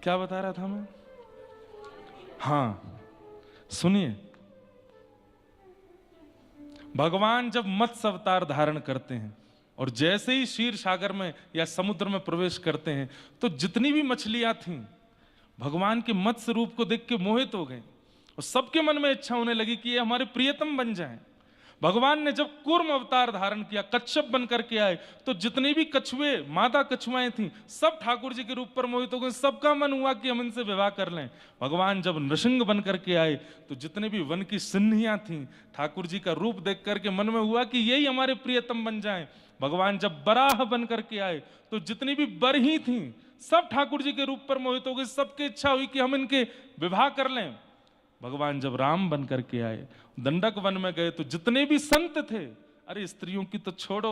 क्या बता रहा था मैं? हाँ, सुनिए, भगवान जब मत्स्य अवतार धारण करते हैं और जैसे ही क्षीर सागर में या समुद्र में प्रवेश करते हैं तो जितनी भी मछलियां थीं भगवान के मत्स्य रूप को देख के मोहित हो गए और सबके मन में इच्छा होने लगी कि ये हमारे प्रियतम बन जाएं। भगवान ने जब कूर्म अवतार धारण किया, कच्छप बन करके आए, तो जितनी भी कछुए, मादा कछुआएं थीं, सब ठाकुर जी के रूप पर मोहित हो गए। सबका मन हुआ कि हम इनसे विवाह कर लें। भगवान जब नृसिंह बन करके आए तो जितने भी वन की सिंहियां थीं, ठाकुर जी का रूप देख करके मन में हुआ कि यही हमारे प्रियतम बन जाएं। भगवान जब बराह बन करके आए तो जितनी भी बरही थीं, सब ठाकुर जी के रूप पर मोहित हो गई। सबकी इच्छा हुई कि हम इनके विवाह कर लें। भगवान जब राम बन करके आए, दंडक वन में गए तो जितने भी संत थे, अरे स्त्रियों की तो छोड़ो,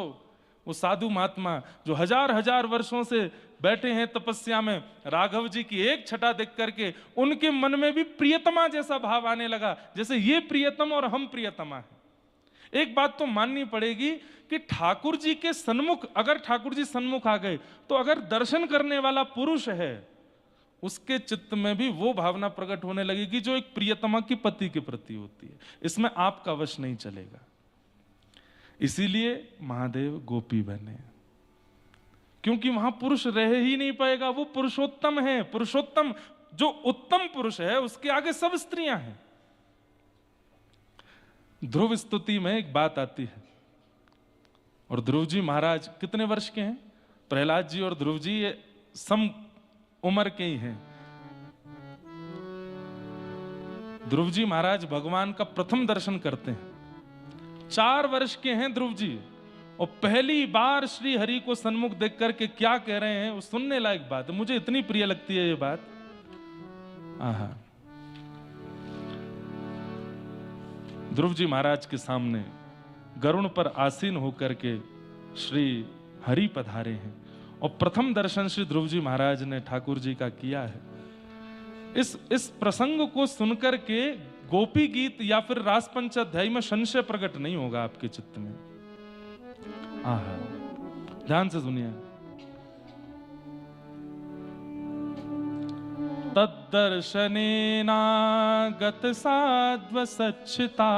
वो साधु महात्मा जो हजार हजार वर्षों से बैठे हैं तपस्या में, राघव जी की एक छटा देख करके उनके मन में भी प्रियतमा जैसा भाव आने लगा, जैसे ये प्रियतम और हम प्रियतमा हैं। एक बात तो माननी पड़ेगी कि ठाकुर जी के सन्मुख, अगर ठाकुर जी सन्मुख आ गए तो अगर दर्शन करने वाला पुरुष है उसके चित्त में भी वो भावना प्रकट होने लगेगी जो एक प्रियतमा की पति के प्रति होती है। इसमें आपका वश नहीं चलेगा। इसीलिए महादेव गोपी बने, क्योंकि वहां पुरुष रह ही नहीं पाएगा। वो पुरुषोत्तम है। पुरुषोत्तम जो उत्तम पुरुष है उसके आगे सब स्त्रियां हैं। ध्रुव स्तुति में एक बात आती है, और ध्रुव जी महाराज कितने वर्ष के हैं? प्रहलाद जी और ध्रुव जी ये सम उम्र के ही हैं। ध्रुव जी महाराज भगवान का प्रथम दर्शन करते हैं। 4 वर्ष के हैं ध्रुव जी, और पहली बार श्री हरि को सन्मुख देख करके क्या कह रहे हैं वो सुनने लायक बात है। मुझे इतनी प्रिय लगती है ये बात। आहा, ध्रुव जी महाराज के सामने गरुण पर आसीन होकर के श्री हरि पधारे हैं, और प्रथम दर्शन श्री ध्रुव जी महाराज ने ठाकुर जी का किया है। इस प्रसंग को सुनकर के गोपी गीत या फिर रास पंचाध्यायी में संशय प्रकट नहीं होगा आपके चित्त में। आहा, ध्यान से सुनिए। तद्दर्शनेनागत साध्व सच्चिता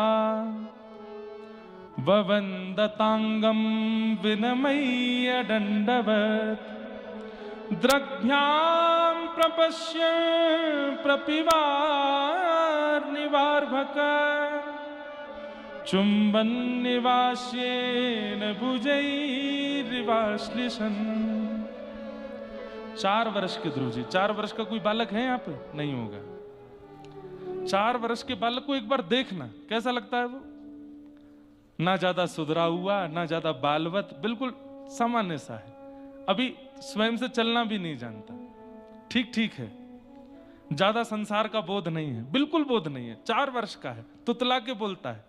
ववन्दतांगं विनमय्य दण्डवत् द्रग्भ्यां प्रपश्य प्रपिवार्निवार्भक चुम्बन् निवास्येन भुजैरिवाश्लिषन्। 4 वर्ष के ध्रुव जी, 4 वर्ष का कोई बालक है यहाँ पे? नहीं होगा। 4 वर्ष के बालक को एक बार देखना कैसा लगता है। वो ना ज्यादा सुधरा हुआ, ना ज्यादा बालवत, बिल्कुल सामान्य सा है। अभी स्वयं से चलना भी नहीं जानता, ठीक ठीक है। ज्यादा संसार का बोध नहीं है, बिल्कुल बोध नहीं है। 4 वर्ष का है, तुतला के बोलता है।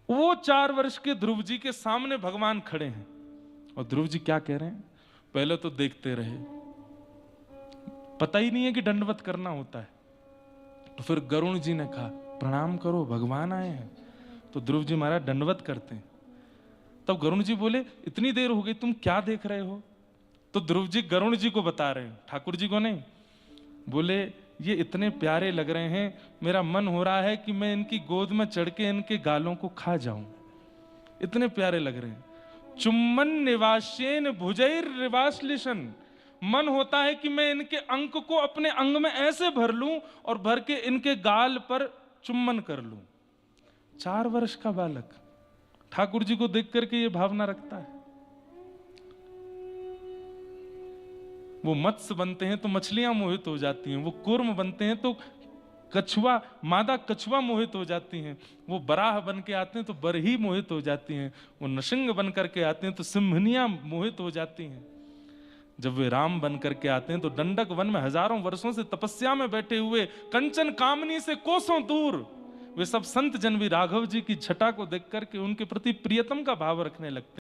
वो 4 वर्ष के ध्रुव जी के सामने भगवान खड़े हैं, और ध्रुव जी क्या कह रहे हैं? पहले तो देखते रहे, पता ही नहीं है कि दंडवत करना होता है। तो फिर गरुण जी ने कहा प्रणाम करो, भगवान आए हैं। तो ध्रुव जी महाराज दंडवत करते हैं। तब गरुण जी बोले इतनी देर हो गई, तुम क्या देख रहे हो? तो ध्रुव जी गरुण जी को बता रहे हैं, ठाकुर जी को नहीं। बोले ये इतने प्यारे लग रहे हैं, मेरा मन हो रहा है कि मैं इनकी गोद में चढ़ के इनके गालों को खा जाऊं, इतने प्यारे लग रहे हैं। चुम्बन निवास्येन भुजैर्निवाश्लिषन्, मन होता है कि मैं इनके अंक को अपने अंग में ऐसे भर लूं और भर के इनके गाल पर चुम्बन कर लूं। 4 वर्ष का बालक ठाकुर जी को देख करके ये भावना रखता है। वो मत्स्य बनते हैं तो मछलियां मोहित हो जाती हैं, वो कूर्म बनते हैं तो कछुआ, मादा कछुआ मोहित हो जाती हैं, वो बराह बन के आते हैं तो बरही मोहित हो जाती हैं, वो नृसिंह बन करके आते हैं तो सिंहनियां मोहित हो जाती हैं। जब वे राम बन करके आते हैं तो दंडक वन में हजारों वर्षों से तपस्या में बैठे हुए, कंचन कामनी से कोसों दूर, वे सब संत जन भी राघव जी की छटा को देख करके उनके प्रति प्रियतम का भाव रखने लगते हैं।